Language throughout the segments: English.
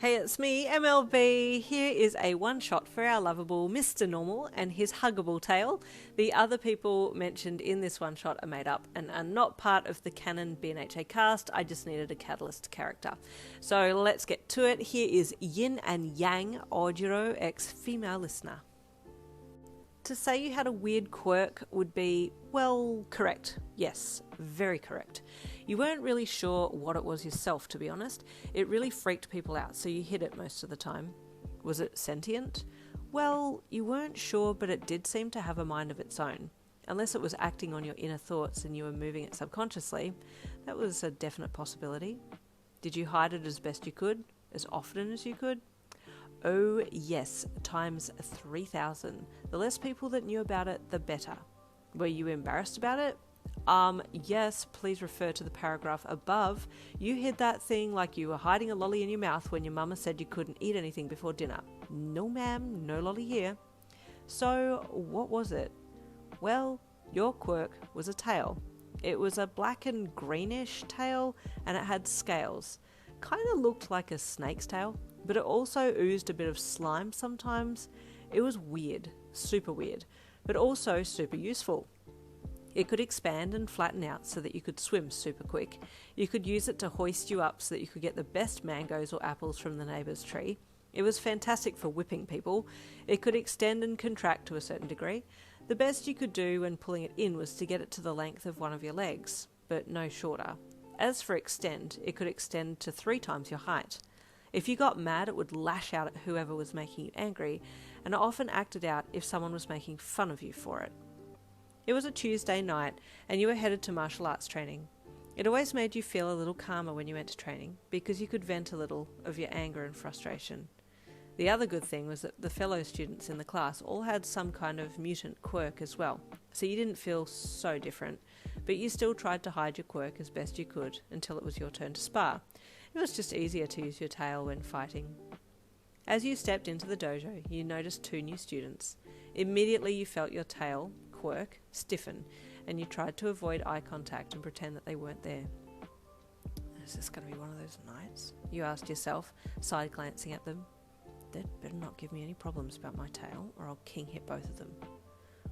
Hey, it's me, MLB. Here is a one-shot for our lovable Mr. Normal and his huggable tail. The other people mentioned in this one-shot are made up and are not part of the canon BNHA cast. I just needed a catalyst character. So let's get to it. Here is Yin and Yang, Ojiro x female listener. To say you had a weird quirk would be, well, correct. Yes, very correct. You weren't really sure what it was yourself, to be honest. It really freaked people out, so you hid it most of the time. Was it sentient? Well, you weren't sure, but it did seem to have a mind of its own. Unless it was acting on your inner thoughts and you were moving it subconsciously, that was a definite possibility. Did you hide it as best you could? As often as you could? Oh yes, times 3,000. The less people that knew about it, the better. Were you embarrassed about it? Yes, please refer to the paragraph above. You hid that thing like you were hiding a lolly in your mouth when your mama said you couldn't eat anything before dinner. No ma'am, no lolly here. So, what was it? Well, your quirk was a tail. It was a black and greenish tail, and it had scales. Kind of looked like a snake's tail, but it also oozed a bit of slime sometimes. It was weird, super weird, but also super useful. It could expand and flatten out so that you could swim super quick. You could use it to hoist you up so that you could get the best mangoes or apples from the neighbour's tree. It was fantastic for whipping people. It could extend and contract to a certain degree. The best you could do when pulling it in was to get it to the length of one of your legs, but no shorter. As for extend, it could extend to 3 times your height. If you got mad, it would lash out at whoever was making you angry, and it often acted out if someone was making fun of you for it. It was a Tuesday night, and you were headed to martial arts training. It always made you feel a little calmer when you went to training, because you could vent a little of your anger and frustration. The other good thing was that the fellow students in the class all had some kind of mutant quirk as well, so you didn't feel so different, but you still tried to hide your quirk as best you could until it was your turn to spar. It was just easier to use your tail when fighting. As you stepped into the dojo, you noticed 2 new students. Immediately you felt your tail, quirk, stiffen, and you tried to avoid eye contact and pretend that they weren't there. Is this going to be one of those nights? You asked yourself, side glancing at them. They'd better not give me any problems about my tail, or I'll king hit both of them.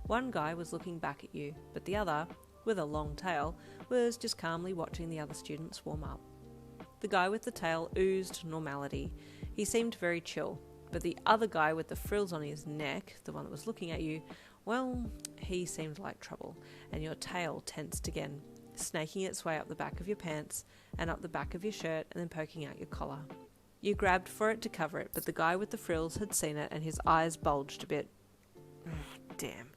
One guy was looking back at you, but the other, with a long tail, was just calmly watching the other students warm up. The guy with the tail oozed normality. He seemed very chill, but the other guy with the frills on his neck, the one that was looking at you, well, he seemed like trouble, and your tail tensed again, snaking its way up the back of your pants and up the back of your shirt and then poking out your collar. You grabbed for it to cover it, but the guy with the frills had seen it and his eyes bulged a bit. Damn.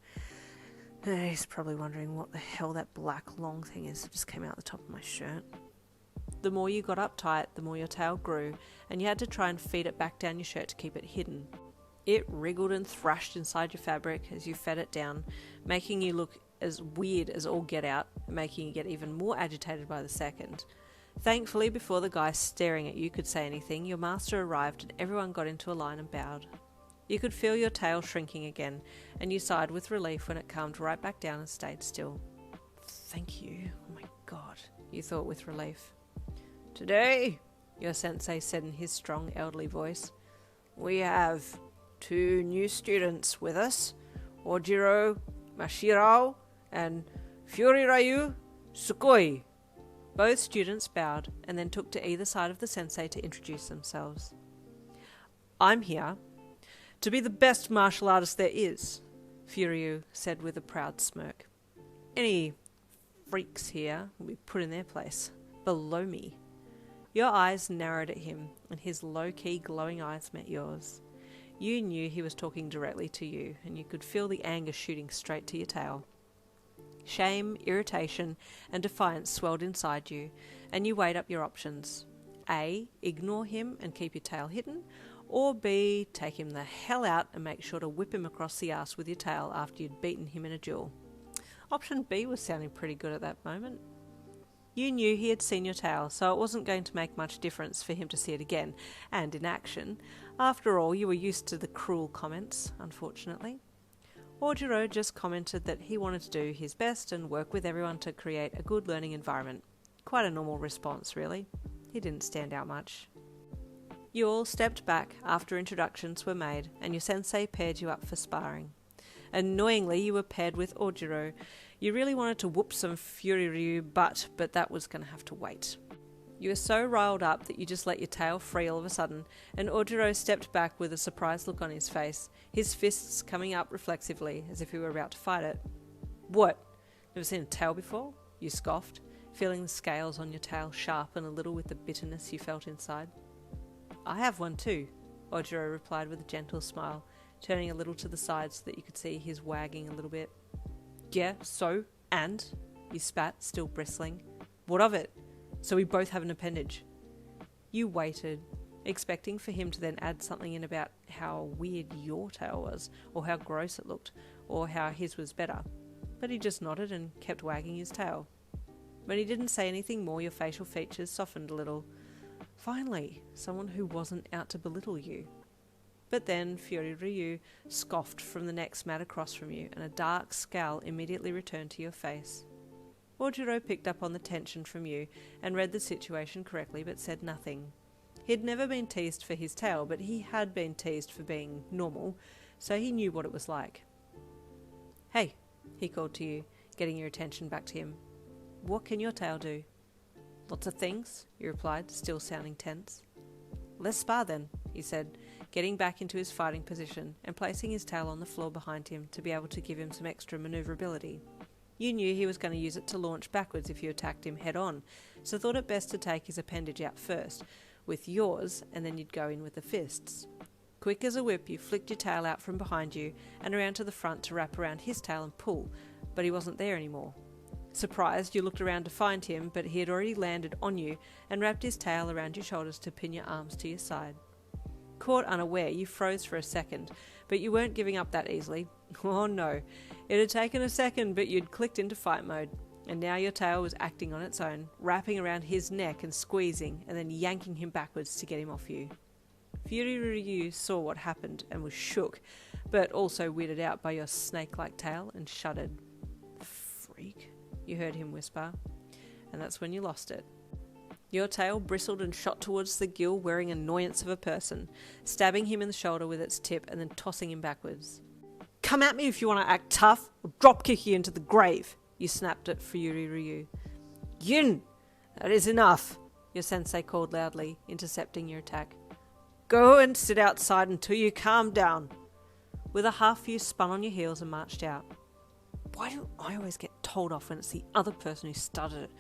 He's probably wondering what the hell that black long thing is that just came out the top of my shirt. The more you got uptight, the more your tail grew, and you had to try and feed it back down your shirt to keep it hidden. It wriggled and thrashed inside your fabric as you fed it down, making you look as weird as all get out, and making you get even more agitated by the second. Thankfully, before the guy staring at you could say anything, your master arrived and everyone got into a line and bowed. You could feel your tail shrinking again, and you sighed with relief when it calmed right back down and stayed still. Thank you. Oh my god, you thought with relief. Today, your sensei said in his strong elderly voice, we have 2 new students with us, Ojiro Mashirao and Furirayu Sukoi. Both students bowed and then took to either side of the sensei to introduce themselves. I'm here to be the best martial artist there is, Furyu said with a proud smirk. Any freaks here will be put in their place, below me. Your eyes narrowed at him, and his low-key glowing eyes met yours. You knew he was talking directly to you, and you could feel the anger shooting straight to your tail. Shame, irritation, and defiance swelled inside you, and you weighed up your options. A. Ignore him and keep your tail hidden, or B. Take him the hell out and make sure to whip him across the arse with your tail after you'd beaten him in a duel. Option B was sounding pretty good at that moment. You knew he had seen your tail, so it wasn't going to make much difference for him to see it again, and in action. After all, you were used to the cruel comments, unfortunately. Ojiro just commented that he wanted to do his best and work with everyone to create a good learning environment. Quite a normal response, really. He didn't stand out much. You all stepped back after introductions were made, and your sensei paired you up for sparring. Annoyingly, you were paired with Ojiro. You really wanted to whoop some Ojirou butt, but that was going to have to wait. You were so riled up that you just let your tail free all of a sudden, and Ojiro stepped back with a surprised look on his face, his fists coming up reflexively as if he were about to fight it. What? Never seen a tail before? You scoffed, feeling the scales on your tail sharpen a little with the bitterness you felt inside. I have one too, Ojiro replied with a gentle smile, turning a little to the side so that you could see his wagging a little bit. Yeah, so? And? You spat, still bristling. What of it? So we both have an appendage. You waited, expecting for him to then add something in about how weird your tail was, or how gross it looked, or how his was better. But he just nodded and kept wagging his tail. When he didn't say anything more, your facial features softened a little. Finally, someone who wasn't out to belittle you. But then Ojirou scoffed from the next mat across from you, and a dark scowl immediately returned to your face. Ojiro picked up on the tension from you and read the situation correctly, but said nothing. He'd never been teased for his tail, but he had been teased for being normal, so he knew what it was like. Hey, he called to you, getting your attention back to him. What can your tail do? Lots of things, you replied, still sounding tense. Let's spar then, he said, getting back into his fighting position and placing his tail on the floor behind him to be able to give him some extra manoeuvrability. You knew he was going to use it to launch backwards if you attacked him head on, so thought it best to take his appendage out first, with yours, and then you'd go in with the fists. Quick as a whip, you flicked your tail out from behind you and around to the front to wrap around his tail and pull, but he wasn't there anymore. Surprised, you looked around to find him, but he had already landed on you and wrapped his tail around your shoulders to pin your arms to your side. Caught unaware, you froze for a second, but you weren't giving up that easily. Oh no, it had taken a second, but you'd clicked into fight mode, and now your tail was acting on its own, wrapping around his neck and squeezing, and then yanking him backwards to get him off you. Ojirou saw what happened and was shook, but also weirded out by your snake-like tail and shuddered. Freak, you heard him whisper, and that's when you lost it. Your tail bristled and shot towards the gill-wearing annoyance of a person, stabbing him in the shoulder with its tip and then tossing him backwards. Come at me if you want to act tough, or drop-kick you into the grave, you snapped at Ojirou. Yin! That is enough, your sensei called loudly, intercepting your attack. Go and sit outside until you calm down. With a half, you spun on your heels and marched out. Why do I always get told off when it's the other person who started it?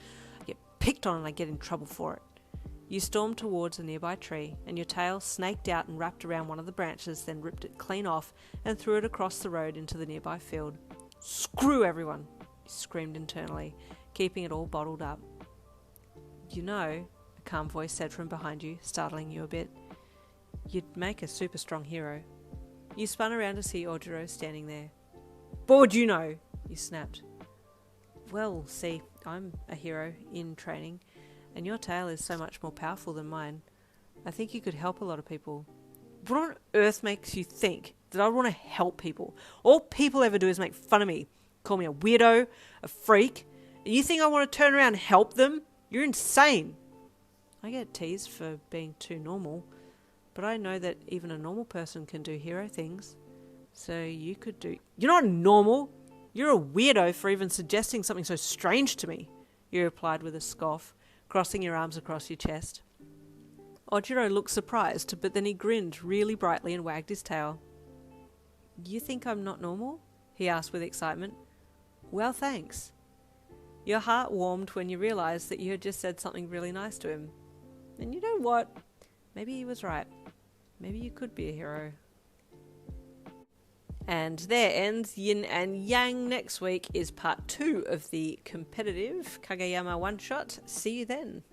I get picked on and I get in trouble for it. You stormed towards a nearby tree, and your tail snaked out and wrapped around one of the branches, then ripped it clean off and threw it across the road into the nearby field. Screw everyone, you screamed internally, keeping it all bottled up. You know, a calm voice said from behind you, startling you a bit, you'd make a super strong hero. You spun around to see Ojiro standing there. What would you know? You snapped. Well, see, I'm a hero in training, and your tail is so much more powerful than mine. I think you could help a lot of people. What on earth makes you think that I want to help people? All people ever do is make fun of me, call me a weirdo, a freak, and you think I want to turn around and help them? You're insane. I get teased for being too normal, but I know that even a normal person can do hero things. So you could do... You're not normal! You're a weirdo for even suggesting something so strange to me, you replied with a scoff, crossing your arms across your chest. Ojiro looked surprised, but then he grinned really brightly and wagged his tail. You think I'm not normal? He asked with excitement. Well, thanks. Your heart warmed when you realised that you had just said something really nice to him. And you know what? Maybe he was right. Maybe you could be a hero. And there ends Yin and Yang. Next week is part 2 of the competitive Kageyama one-shot. See you then.